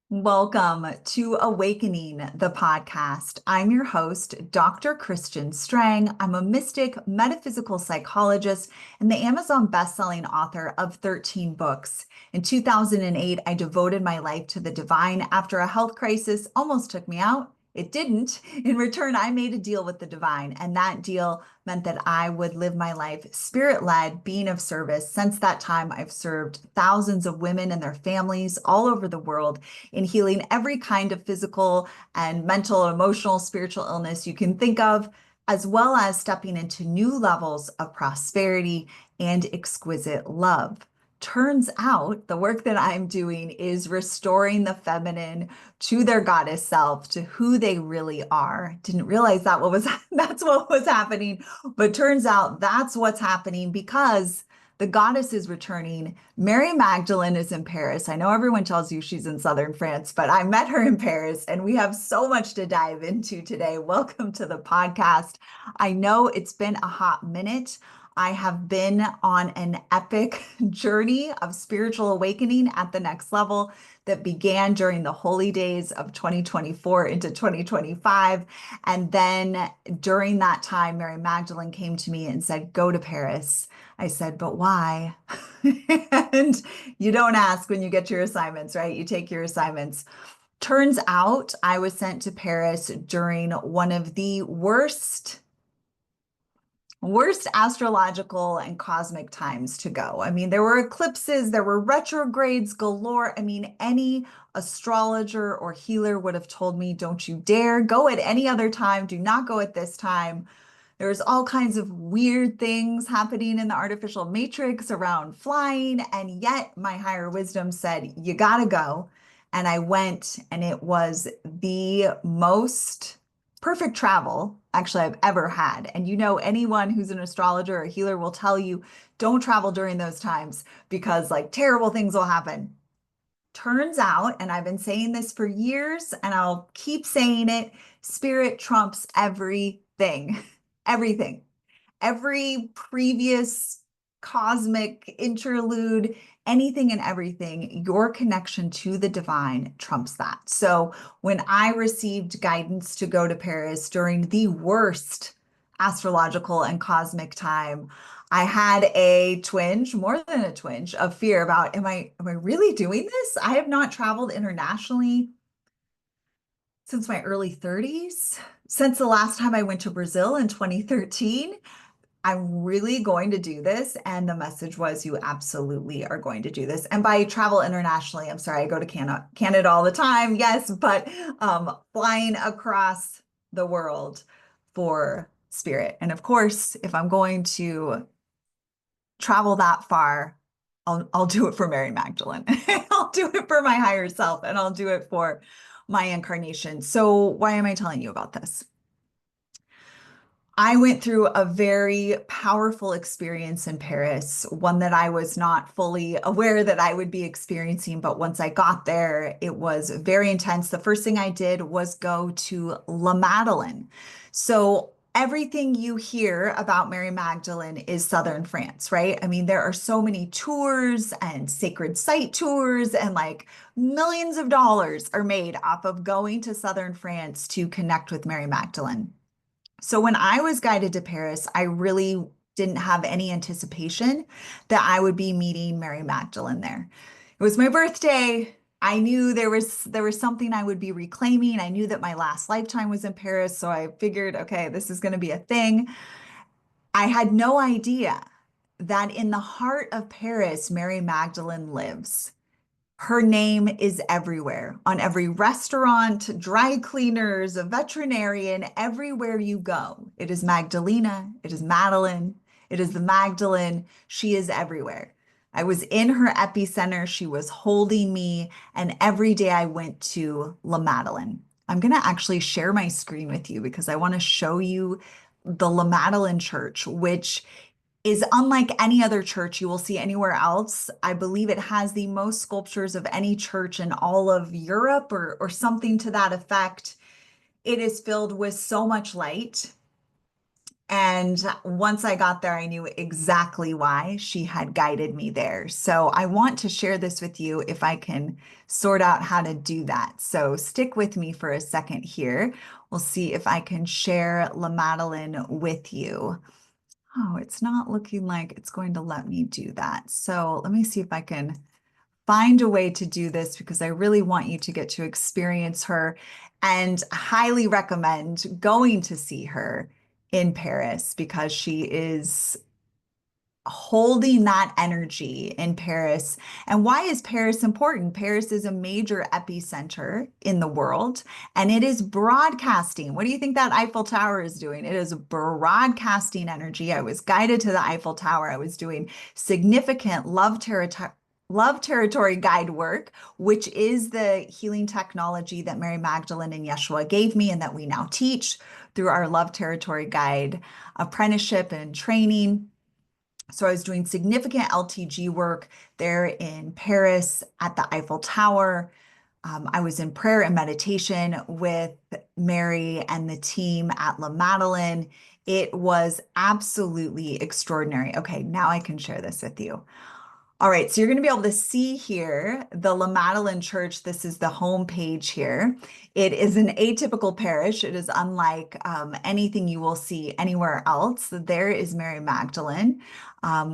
Welcome to Awakening, the podcast. I'm your host, Dr. Kristian Strang. I'm a mystic, metaphysical psychologist, and the Amazon bestselling author of 13 books. In 2008, I devoted my life to the divine after a health crisis almost took me out. It didn't. In return, I made a deal with the divine, and that deal meant that I would live my life spirit-led, being of service. Since that time, I've served thousands of women and their families all over the world in healing every kind of physical and mental, emotional, spiritual illness you can think of, as well as stepping into new levels of prosperity and exquisite love. Turns out the work that I'm doing is restoring the feminine to their goddess self, to who they really are. Didn't realize that's what was happening, but turns out that's what's happening because the goddess is returning. Mary Magdalene is in Paris. I know everyone tells you she's in southern France, but I met her in Paris and we have so much to dive into today. Welcome to the podcast. I know it's been a hot minute. I have been on an epic journey of spiritual awakening at the next level that began during the holy days of 2024 into 2025. And then during that time, Mary Magdalene came to me and said, "Go to Paris." I said, "But why?" And you don't ask when you get your assignments, right? You take your assignments. Turns out I was sent to Paris during one of the worst astrological and cosmic times to go. I mean, there were eclipses, there were retrogrades galore. I mean, any astrologer or healer would have told me, don't you dare go at any other time. Do not go at this time. There's all kinds of weird things happening in the artificial matrix around flying. And yet my higher wisdom said, you gotta go. And I went, and it was the most perfect travel actually I've ever had. And anyone who's an astrologer or a healer will tell you, don't travel during those times because like terrible things will happen. Turns out, and I've been saying this for years, and I'll keep saying it, spirit trumps everything, everything. Every previous cosmic interlude, anything and everything, your connection to the divine trumps that. So when I received guidance to go to Paris during the worst astrological and cosmic time, I had a twinge, more than a twinge, of fear about, am I really doing this? I have not traveled internationally since my early 30s. Since the last time I went to Brazil in 2013. I'm really going to do this. And the message was, you absolutely are going to do this. And by travel internationally, I'm sorry, I go to Canada all the time. Yes, but flying across the world for spirit. And of course, if I'm going to travel that far, I'll do it for Mary Magdalene. I'll do it for my higher self, and I'll do it for my incarnation. So why am I telling you about this? I went through a very powerful experience in Paris, one that I was not fully aware that I would be experiencing. But once I got there, it was very intense. The first thing I did was go to La Madeleine. So everything you hear about Mary Magdalene is Southern France, right? I mean, there are so many tours and sacred site tours, and like millions of dollars are made off of going to Southern France to connect with Mary Magdalene. So when I was guided to Paris, I really didn't have any anticipation that I would be meeting Mary Magdalene there. It was my birthday. I knew there was something I would be reclaiming. I knew that my last lifetime was in Paris, so I figured, okay, this is going to be a thing. I had no idea that in the heart of Paris, Mary Magdalene lives. Her name is everywhere, on every restaurant, dry cleaners, a veterinarian, everywhere you go. It is Magdalena, it is Madeline, it is the Magdalene. She is everywhere. I was in her epicenter. She was holding me, and every day I went to La Madeleine. I'm going to actually share my screen with you because I want to show you the La Madeleine Church, which is unlike any other church you will see anywhere else. I believe it has the most sculptures of any church in all of Europe or something to that effect. It is filled with so much light. And once I got there, I knew exactly why she had guided me there. So I want to share this with you if I can sort out how to do that. So stick with me for a second here. We'll see if I can share La Madeline with you. Oh, it's not looking like it's going to let me do that. So let me see if I can find a way to do this because I really want you to get to experience her and highly recommend going to see her in Paris because she is holding that energy in Paris. And why is Paris important? Paris is a major epicenter in the world and it is broadcasting. What do you think that Eiffel Tower is doing? It is broadcasting energy. I was guided to the Eiffel Tower. I was doing significant love territory guide work, which is the healing technology that Mary Magdalene and Yeshua gave me and that we now teach through our love territory guide apprenticeship and training. So I was doing significant LTG work there in Paris at the Eiffel Tower. I was in prayer and meditation with Mary and the team at La Madeline. It was absolutely extraordinary. Okay, now I can share this with you. All right, so you're going to be able to see here the La Madeline Church. This is the home page here. It is an atypical parish. It is unlike anything you will see anywhere else. There is Mary Magdalene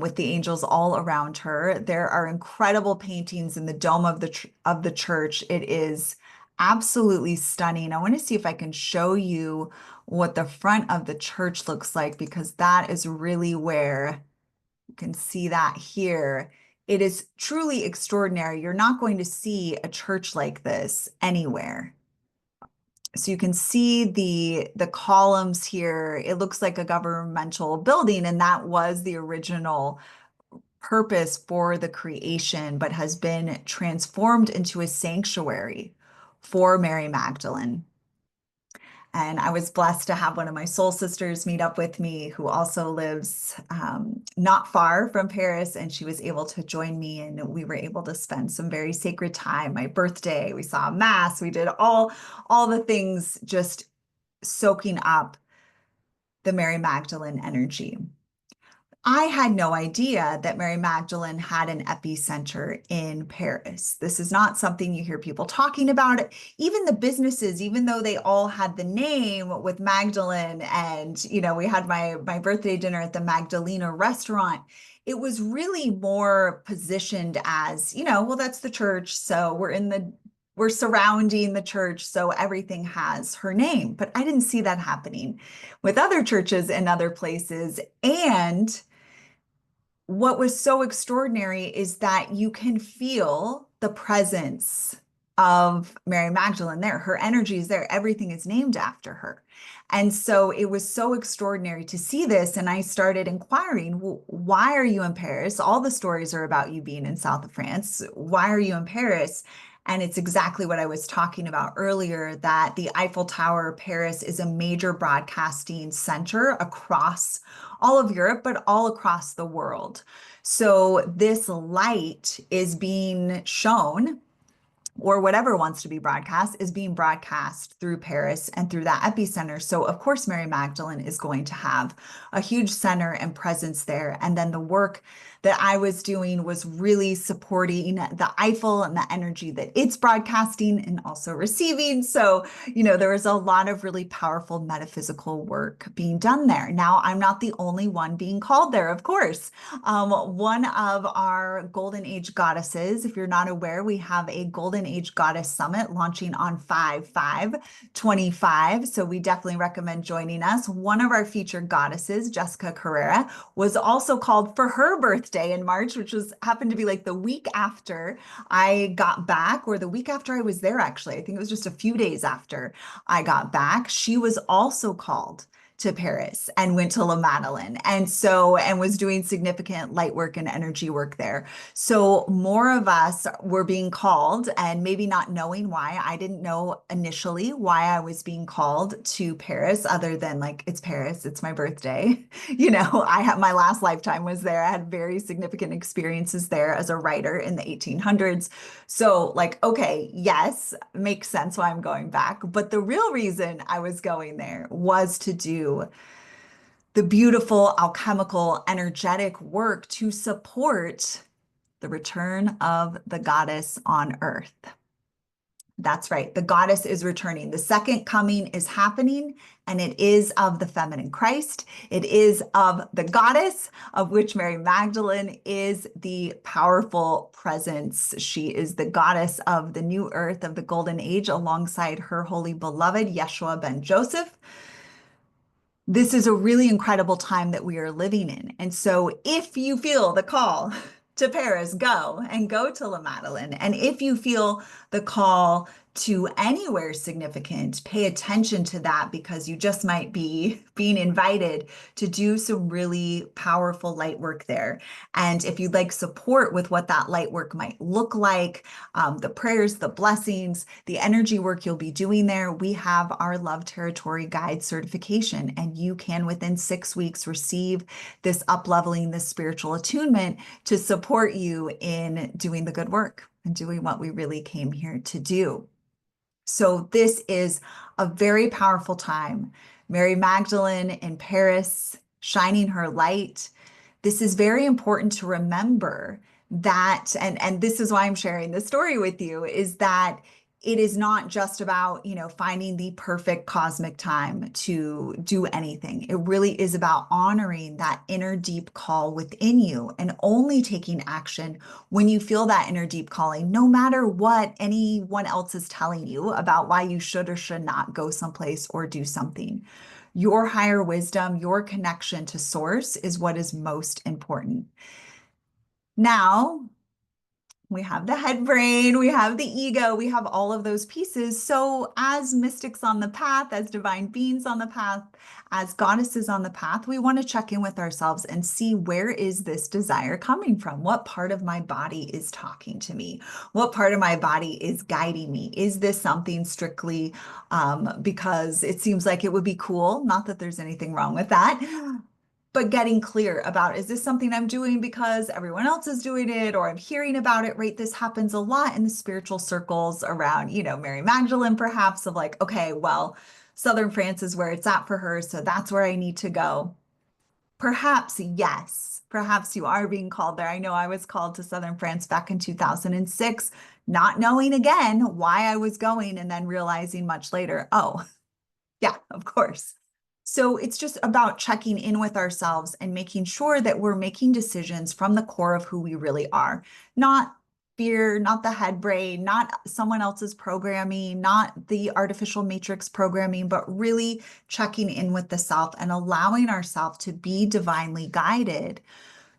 with the angels all around her. There are incredible paintings in the dome of the church. It is absolutely stunning. I want to see if I can show you what the front of the church looks like because that is really where you can see that here. It is truly extraordinary. You're not going to see a church like this anywhere. So you can see the columns here. It looks like a governmental building, and that was the original purpose for the creation, but has been transformed into a sanctuary for Mary Magdalene. And I was blessed to have one of my soul sisters meet up with me who also lives not far from Paris. And she was able to join me and we were able to spend some very sacred time. My birthday, we saw mass, we did all the things just soaking up the Mary Magdalene energy. I had no idea that Mary Magdalene had an epicenter in Paris. This is not something you hear people talking about. Even the businesses, even though they all had the name with Magdalene, and we had my birthday dinner at the Magdalena restaurant. It was really more positioned as, well, that's the church, so we're surrounding the church, so everything has her name. But I didn't see that happening with other churches in other places. And what was so extraordinary is that you can feel the presence of Mary Magdalene there. Her energy is there. Everything is named after her. And so it was so extraordinary to see this. And I started inquiring, well, why are you in Paris? All the stories are about you being in south of France. Why are you in Paris? And it's exactly what I was talking about earlier, that the Eiffel Tower, Paris, is a major broadcasting center across all of Europe, but all across the world. So this light is being shown, or whatever wants to be broadcast is being broadcast through Paris and through that epicenter. So of course, Mary Magdalene is going to have a huge center and presence there. And then the work that I was doing was really supporting the Eiffel and the energy that it's broadcasting and also receiving. So, there was a lot of really powerful metaphysical work being done there. Now, I'm not the only one being called there, of course. One of our Golden Age goddesses, if you're not aware, we have a Golden Age Goddess Summit launching on 5/5/25. So we definitely recommend joining us. One of our featured goddesses, Jessica Carrera, was also called for her birthday in March, which happened to be like the week after I got back, or the week after I was there, actually. I think it was just a few days after I got back. She was also called to Paris and went to La Madeline and was doing significant light work and energy work there. So more of us were being called and maybe not knowing why. I didn't know initially why I was being called to Paris other than like, it's Paris, it's my birthday. My last lifetime was there. I had very significant experiences there as a writer in the 1800s. So like, okay, yes, makes sense why I'm going back. But the real reason I was going there was to do the beautiful alchemical energetic work to support the return of the goddess on earth. That's right. The goddess is returning. The second coming is happening, and it is of the feminine Christ. It is of the goddess, of which Mary Magdalene is the powerful presence. She is the goddess of the new earth of the golden age alongside her holy beloved, Yeshua ben Joseph. This is a really incredible time that we are living in. And so if you feel the call to Paris, go and go to La Madeleine. And if you feel the call to anywhere significant, pay attention to that because you just might be being invited to do some really powerful light work there. And if you'd like support with what that light work might look like, the prayers, the blessings, the energy work you'll be doing there, we have our Love Territory Guide certification, and you can within 6 weeks receive this up-leveling, this spiritual attunement to support you in doing the good work and doing what we really came here to do. So this is a very powerful time. Mary Magdalene in Paris, shining her light. This is very important to remember that, and this is why I'm sharing this story with you, is that it is not just about, finding the perfect cosmic time to do anything. It really is about honoring that inner deep call within you and only taking action when you feel that inner deep calling, no matter what anyone else is telling you about why you should or should not go someplace or do something. Your higher wisdom, your connection to source is what is most important. Now, we have the head brain, we have the ego, we have all of those pieces. So as mystics on the path, as divine beings on the path, as goddesses on the path, we want to check in with ourselves and see, where is this desire coming from? What part of my body is talking to me? What part of my body is guiding me? Is this something strictly because it seems like it would be cool? Not that there's anything wrong with that. But getting clear about, is this something I'm doing because everyone else is doing it or I'm hearing about it, right? This happens a lot in the spiritual circles around, Mary Magdalene, perhaps, of like, okay, well, Southern France is where it's at for her, so that's where I need to go. Perhaps, yes, perhaps you are being called there. I know I was called to Southern France back in 2006, not knowing again why I was going, and then realizing much later, oh, yeah, of course. So it's just about checking in with ourselves and making sure that we're making decisions from the core of who we really are, not fear, not the head brain, not someone else's programming, not the artificial matrix programming, but really checking in with the self and allowing ourselves to be divinely guided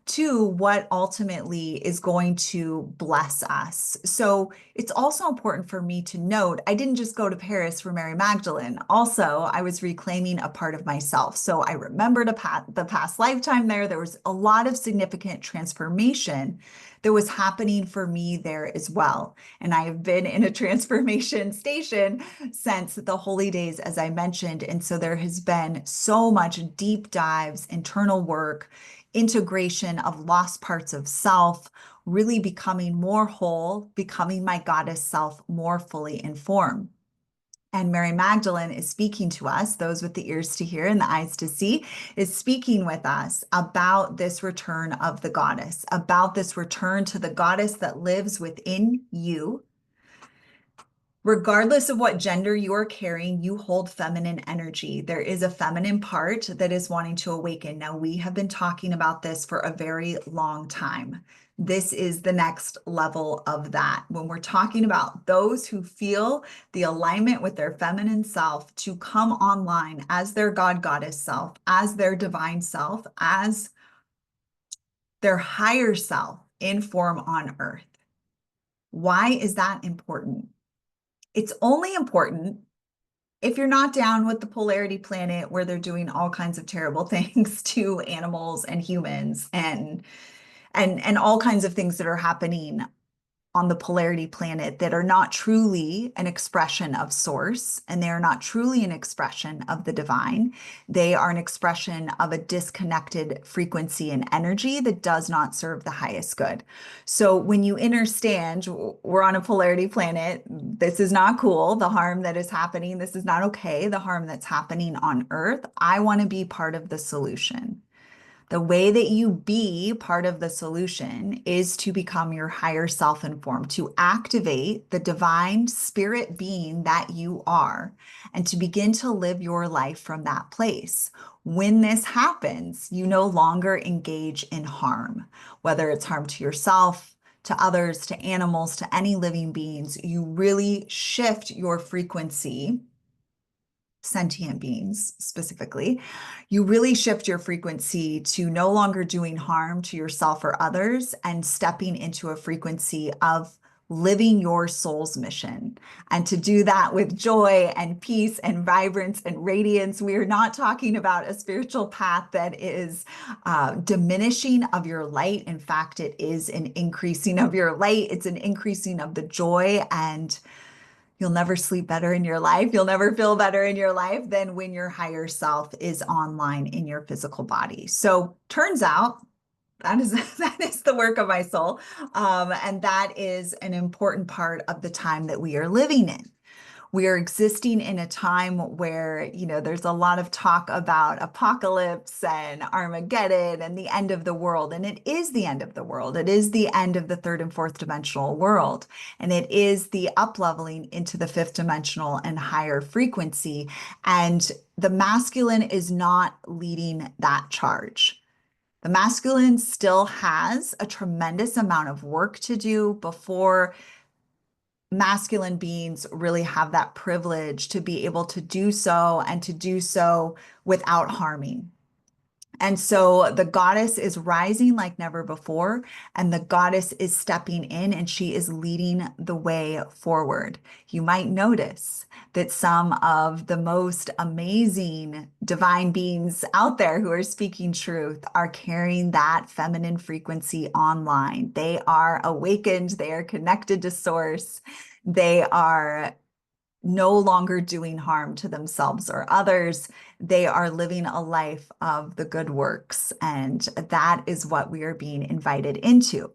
to what ultimately is going to bless us. So it's also important for me to note, I didn't just go to Paris for Mary Magdalene. Also, I was reclaiming a part of myself. So I remembered the past lifetime there. There was a lot of significant transformation that was happening for me there as well. And I have been in a transformation station since the holy days, as I mentioned. And so there has been so much deep dives, internal work, integration of lost parts of self, really becoming more whole, becoming my goddess self more fully informed. And Mary Magdalene is speaking to us, those with the ears to hear and the eyes to see, is speaking with us about this return of the goddess, about this return to the goddess that lives within you. Regardless of what gender you are carrying, you hold feminine energy. There is a feminine part that is wanting to awaken. Now, we have been talking about this for a very long time. This is the next level of that. When we're talking about those who feel the alignment with their feminine self to come online as their God goddess self, as their divine self, as their higher self in form on earth. Why is that important? It's only important if you're not down with the polarity planet where they're doing all kinds of terrible things to animals and humans and all kinds of things that are happening on the polarity planet that are not truly an expression of source, and they are not truly an expression of the divine. They are an expression of a disconnected frequency and energy that does not serve the highest good. So when you understand we're on a polarity planet, this is not cool, the harm that is happening, this is not okay, the harm that's happening on Earth. I want to be part of the solution. The way that you be part of the solution is to become your higher self informed, to activate the divine spirit being that you are, and to begin to live your life from that place. When this happens, you no longer engage in harm, whether it's harm to yourself, to others, to animals, to any living beings. You really shift your frequency, sentient beings specifically, you really shift your frequency to no longer doing harm to yourself or others and stepping into a frequency of living your soul's mission. And to do that with joy and peace and vibrance and radiance. We are not talking about a spiritual path that is diminishing of your light. In fact, it is an increasing of your light. It's an increasing of the joy, and you'll never sleep better in your life. You'll never feel better in your life than when your higher self is online in your physical body. So turns out that is that is the work of my soul. And that is an important part of the time that we are living in. We are existing in a time where, there's a lot of talk about apocalypse and Armageddon and the end of the world. And it is the end of the world. It is the end of the third and fourth dimensional world. And it is the up-leveling into the fifth dimensional and higher frequency. And the masculine is not leading that charge. The masculine still has a tremendous amount of work to do before masculine beings really have that privilege to be able to do so, and to do so without harming. And so the goddess is rising like never before, and the goddess is stepping in, and she is leading the way forward. You might notice that some of the most amazing divine beings out there who are speaking truth are carrying that feminine frequency online. They are awakened, they are connected to source, they are no longer doing harm to themselves or others. They are living a life of the good works. And that is what we are being invited into.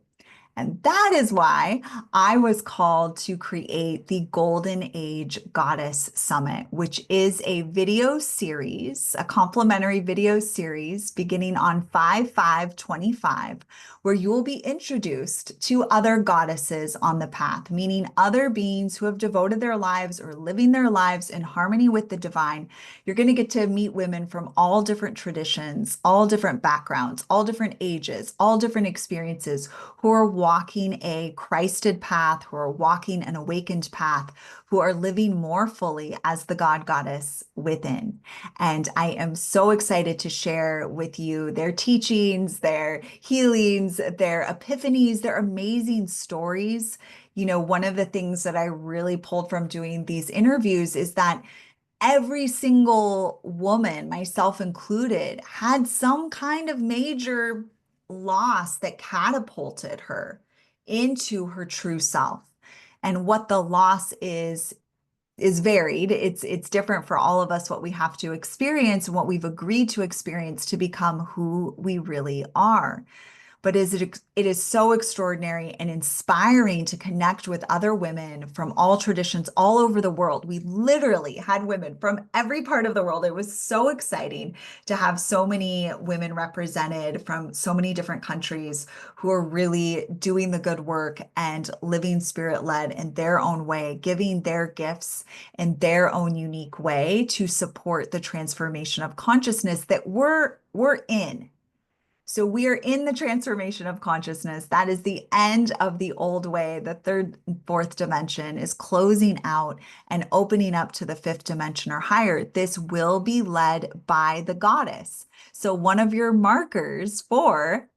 And that is why I was called to create the Golden Age Goddess Summit, which is a video series, a complimentary video series beginning on 5/5/25, where you will be introduced to other goddesses on the path, meaning other beings who have devoted their lives or living their lives in harmony with the divine. You're going to get to meet women from all different traditions, all different backgrounds, all different ages, all different experiences, who are walking a Christed path, who are walking an awakened path, who are living more fully as the God Goddess within. And I am so excited to share with you their teachings, their healings, their epiphanies, their amazing stories. One of the things that I really pulled from doing these interviews is that every single woman, myself included, had some kind of major loss that catapulted her into her true self. And what the loss is varied. It's different for all of us, what we have to experience and what we've agreed to experience to become who we really are. But it is so extraordinary and inspiring to connect with other women from all traditions all over the world. We literally had women from every part of the world. It was so exciting to have so many women represented from so many different countries who are really doing the good work and living spirit-led in their own way, giving their gifts in their own unique way to support the transformation of consciousness that we're in. So we are in the transformation of consciousness. That is the end of the old way. The third and fourth dimension is closing out and opening up to the fifth dimension or higher. This will be led by the goddess. So one of your markers for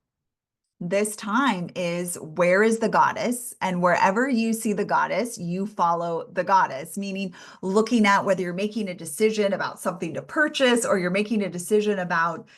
this time is, where is the goddess? And wherever you see the goddess, you follow the goddess, meaning looking at whether you're making a decision about something to purchase, or you're making a decision about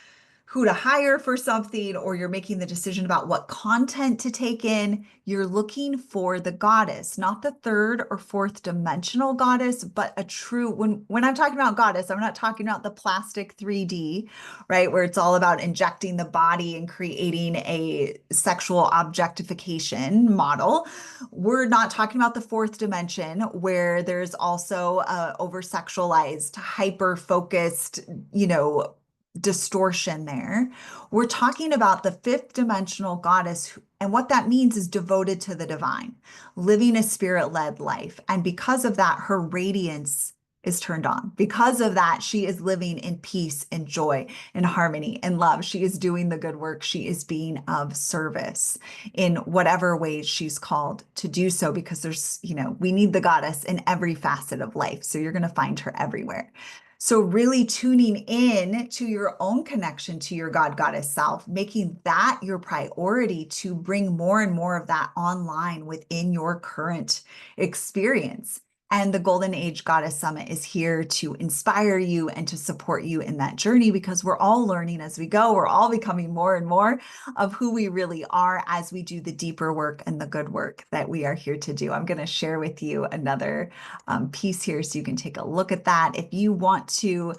who to hire for something, or you're making the decision about what content to take in, you're looking for the goddess, not the third or fourth dimensional goddess, but a true, when I'm talking about goddess, I'm not talking about the plastic 3D, right? Where it's all about injecting the body and creating a sexual objectification model. We're not talking about the fourth dimension where there's also over sexualized, hyper focused, distortion there. We're talking about the fifth dimensional goddess. And what that means is devoted to the divine, living a spirit led life. And because of that, her radiance is turned on. Because of that, she is living in peace and joy and harmony and love. She is doing the good work. She is being of service in whatever ways she's called to do so, because we need the goddess in every facet of life. So you're going to find her everywhere. So really tuning in to your own connection to your God Goddess self, making that your priority to bring more and more of that online within your current experience. And the Golden Age Goddess Summit is here to inspire you and to support you in that journey, because we're all learning as we go. We're all becoming more and more of who we really are as we do the deeper work and the good work that we are here to do. I'm going to share with you another piece here so you can take a look at that. If you want to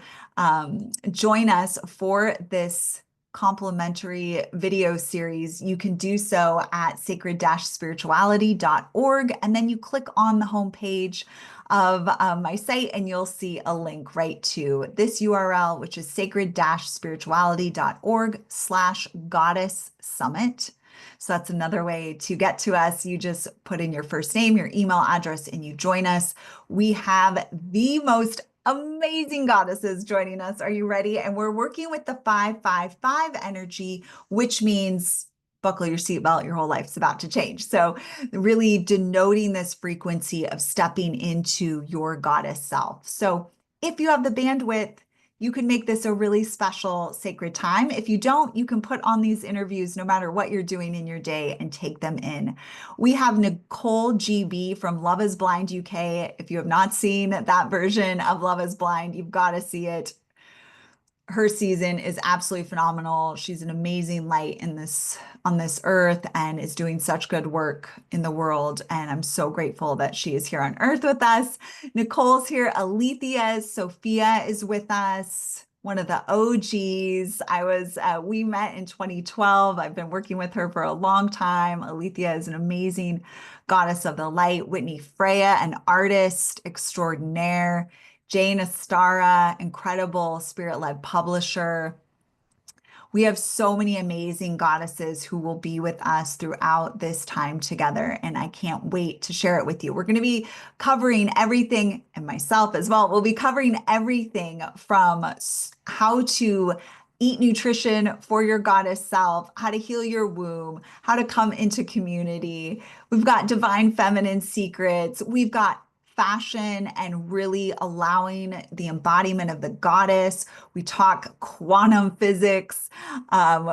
join us for this complimentary video series, you can do so at sacred-spirituality.org. And then you click on the homepage of my site and you'll see a link right to this URL, which is sacred-spirituality.org/goddess summit. So that's another way to get to us. You just put in your first name, your email address, and you join us. We have the most amazing goddesses joining us. Are you ready? And we're working with the 555 energy, which means buckle your seatbelt, your whole life's about to change. So really denoting this frequency of stepping into your goddess self. So if you have the bandwidth, you can make this a really special sacred time. If you don't, you can put on these interviews no matter what you're doing in your day and take them in. We have Nicole GB from Love is Blind UK. If you have not seen that version of Love is Blind, you've got to see it. Her season is absolutely phenomenal. She's an amazing light on this earth and is doing such good work in the world. And I'm so grateful that she is here on earth with us. Nicole's here. Alethea, Sophia is with us. One of the OGs. We met in 2012. I've been working with her for a long time. Alethea is an amazing goddess of the light. Whitney Freya, an artist extraordinaire. Jane Astara, incredible spirit-led publisher. We have so many amazing goddesses who will be with us throughout this time together, and I can't wait to share it with you. We're going to be covering everything, and myself as well. We'll be covering everything from how to eat nutrition for your goddess self, how to heal your womb, how to come into community. We've got divine feminine secrets. We've got fashion and really allowing the embodiment of the goddess. We talk quantum physics.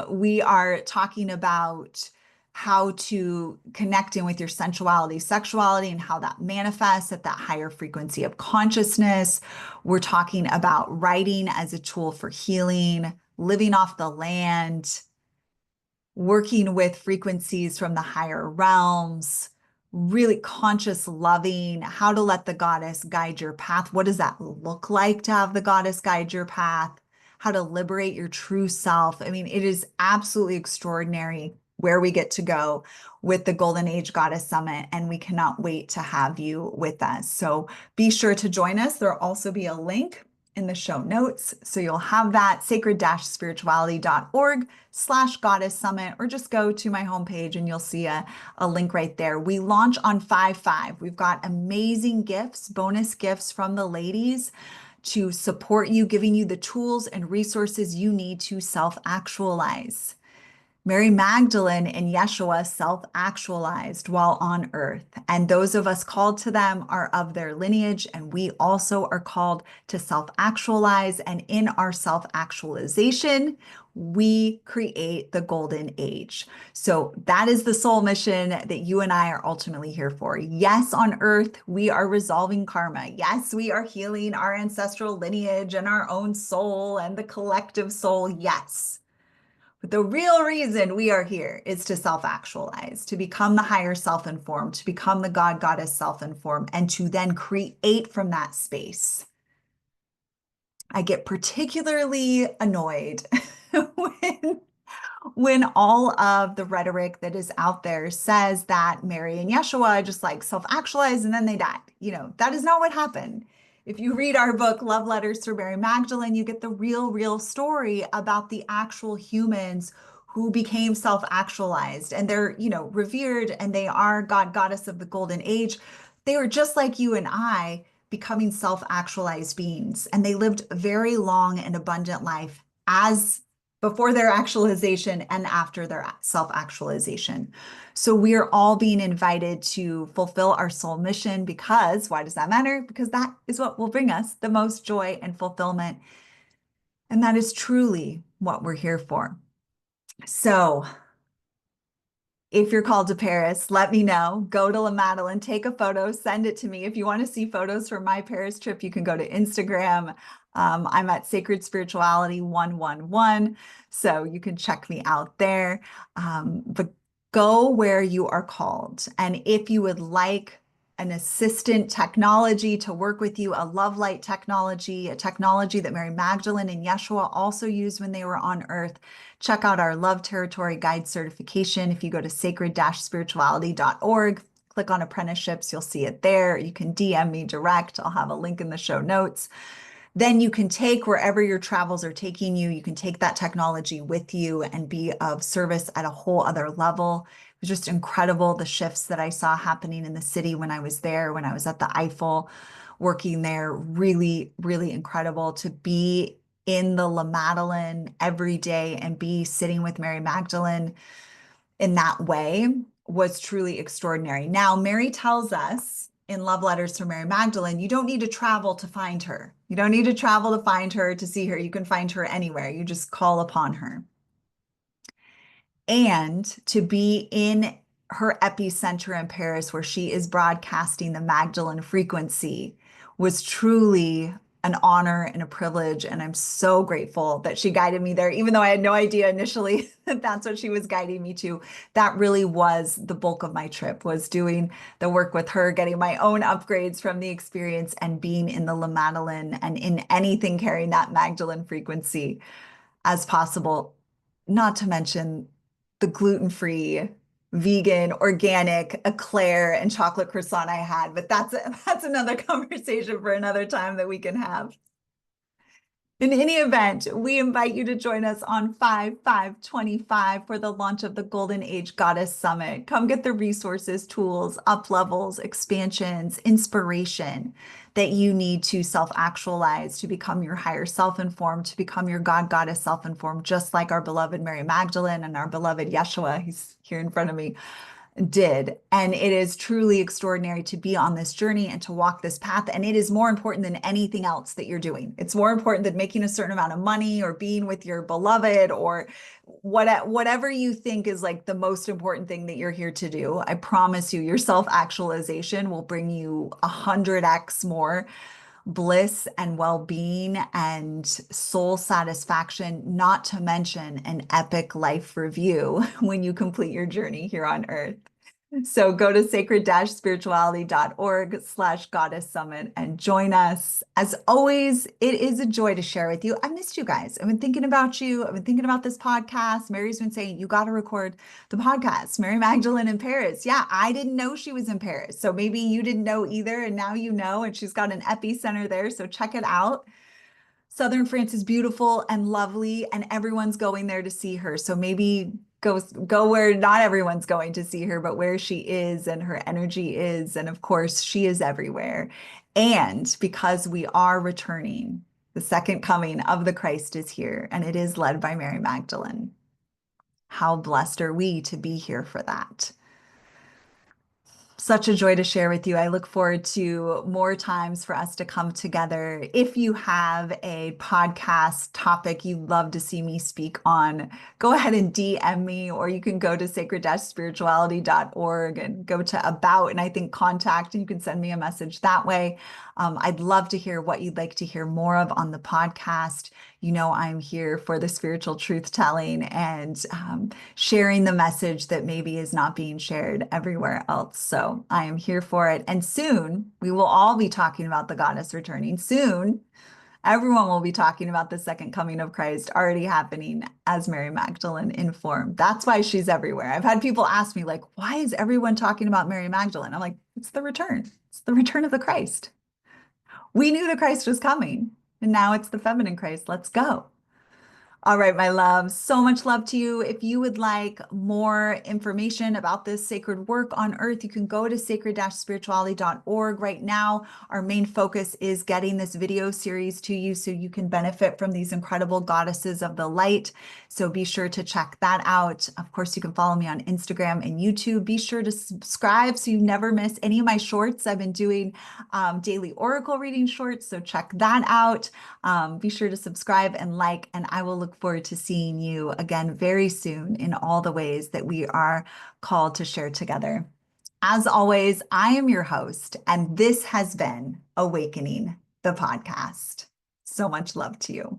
We are talking about how to connect in with your sensuality, sexuality, and how that manifests at that higher frequency of consciousness. We're talking about writing as a tool for healing, living off the land, working with frequencies from the higher realms, really conscious loving, how to let the goddess guide your path. What does that look like to have the goddess guide your path? How to liberate your true self. I mean, it is absolutely extraordinary where we get to go with the Golden Age Goddess Summit, and we cannot wait to have you with us. So be sure to join us. There'll also be a link in the show notes. So you'll have that sacred-spirituality.org/goddess summit, or just go to my homepage and you'll see a link right there. We launch on 5/5. We've got amazing gifts, bonus gifts from the ladies to support you, giving you the tools and resources you need to self-actualize. Mary Magdalene and Yeshua self-actualized while on earth, and those of us called to them are of their lineage, and we also are called to self-actualize, and in our self-actualization, we create the golden age. So that is the soul mission that you and I are ultimately here for. Yes, on earth, we are resolving karma. Yes, we are healing our ancestral lineage and our own soul and the collective soul. Yes. But the real reason we are here is to self-actualize, to become the higher self-informed, to become the God Goddess self-informed, and to then create from that space. I get particularly annoyed when when all of the rhetoric that is out there says that Mary and Yeshua just like self-actualized and then they died. That is not what happened. If you read our book, Love Letters to Mary Magdalene, you get the real story about the actual humans who became self-actualized and they're, revered and they are God, Goddess of the Golden Age. They were just like you and I becoming self-actualized beings. And they lived a very long and abundant life as before their actualization and after their self-actualization. So we are all being invited to fulfill our soul mission because why does that matter? Because that is what will bring us the most joy and fulfillment. And that is truly what we're here for. So if you're called to Paris, let me know. Go to La Madeline, take a photo, send it to me. If you want to see photos from my Paris trip, you can go to Instagram. I'm at Sacred Spirituality 111, so you can check me out there. But go where you are called. And if you would like an assistant technology to work with you, a love light technology, a technology that Mary Magdalene and Yeshua also used when they were on earth, check out our Love Territory Guide certification. If you go to sacred-spirituality.org, click on apprenticeships, you'll see it there. You can DM me direct. I'll have a link in the show notes. Then you can take wherever your travels are taking you, you can take that technology with you and be of service at a whole other level. It was just incredible the shifts that I saw happening in the city when I was there, when I was at the Eiffel working there. Really, really incredible to be in the La Madeline every day and be sitting with Mary Magdalene in that way was truly extraordinary. Now, Mary tells us in Love Letters to Mary Magdalene, you don't need to travel to find her. You don't need to travel to find her, to see her. You can find her anywhere. You just call upon her. And to be in her epicenter in Paris, where she is broadcasting the Magdalene frequency, was truly an honor and a privilege. And I'm so grateful that she guided me there, even though I had no idea initially that that's what she was guiding me to. That really was the bulk of my trip, was doing the work with her, getting my own upgrades from the experience and being in the La Madeline and in anything carrying that Magdalene frequency as possible, not to mention the gluten-free, vegan, organic eclair and chocolate croissant I had. But that's another conversation for another time that we can have. In any event, we invite you to join us on 5/5/25 for the launch of the Golden Age Goddess Summit. Come get the resources, tools, up levels, expansions, inspiration that you need to self-actualize, to become your higher self-informed, to become your God Goddess self-informed, just like our beloved Mary Magdalene and our beloved Yeshua, he's here in front of me, did. And it is truly extraordinary to be on this journey and to walk this path. And it is more important than anything else that you're doing. It's more important than making a certain amount of money or being with your beloved or whatever you think is like the most important thing that you're here to do. I promise you, your self-actualization will bring you 100x more bliss and well-being and soul satisfaction, not to mention an epic life review when you complete your journey here on earth. So go to sacred-spirituality.org/goddess summit and join us. As always, it is a joy to share with you. I missed you guys. I've been thinking about you. I've been thinking about this podcast. Mary's been saying, you got to record the podcast. Mary Magdalene in Paris. Yeah, I didn't know she was in Paris. So maybe you didn't know either. And now you know, and she's got an epicenter there. So check it out. Southern France is beautiful and lovely, and everyone's going there to see her. So maybe go where not everyone's going to see her, but where she is and her energy is. And of course, she is everywhere. And because we are returning, the second coming of the Christ is here, and it is led by Mary Magdalene. How blessed are we to be here for that? Such a joy to share with you. I look forward to more times for us to come together. If you have a podcast topic you'd love to see me speak on, go ahead and DM me, or you can go to sacred-spirituality.org and go to about, and I think contact, and you can send me a message that way. I'd love to hear what you'd like to hear more of on the podcast. You know, I'm here for the spiritual truth telling and sharing the message that maybe is not being shared everywhere else. So I am here for it. And soon we will all be talking about the goddess returning. Soon, everyone will be talking about the second coming of Christ already happening as Mary Magdalene informed. That's why she's everywhere. I've had people ask me, like, why is everyone talking about Mary Magdalene? I'm like, it's the return. It's the return of the Christ. We knew the Christ was coming, and now it's the feminine Christ. Let's go. All right, my love. So much love to you. If you would like more information about this sacred work on earth, you can go to sacred-spirituality.org. Right now, our main focus is getting this video series to you so you can benefit from these incredible goddesses of the light. So be sure to check that out. Of course, you can follow me on Instagram and YouTube. Be sure to subscribe so you never miss any of my shorts. I've been doing daily oracle reading shorts, so check that out. Be sure to subscribe and like, and I will look forward to seeing you again very soon in all the ways that we are called to share together. As always, I am your host, and this has been Awakening the Podcast. So much love to you.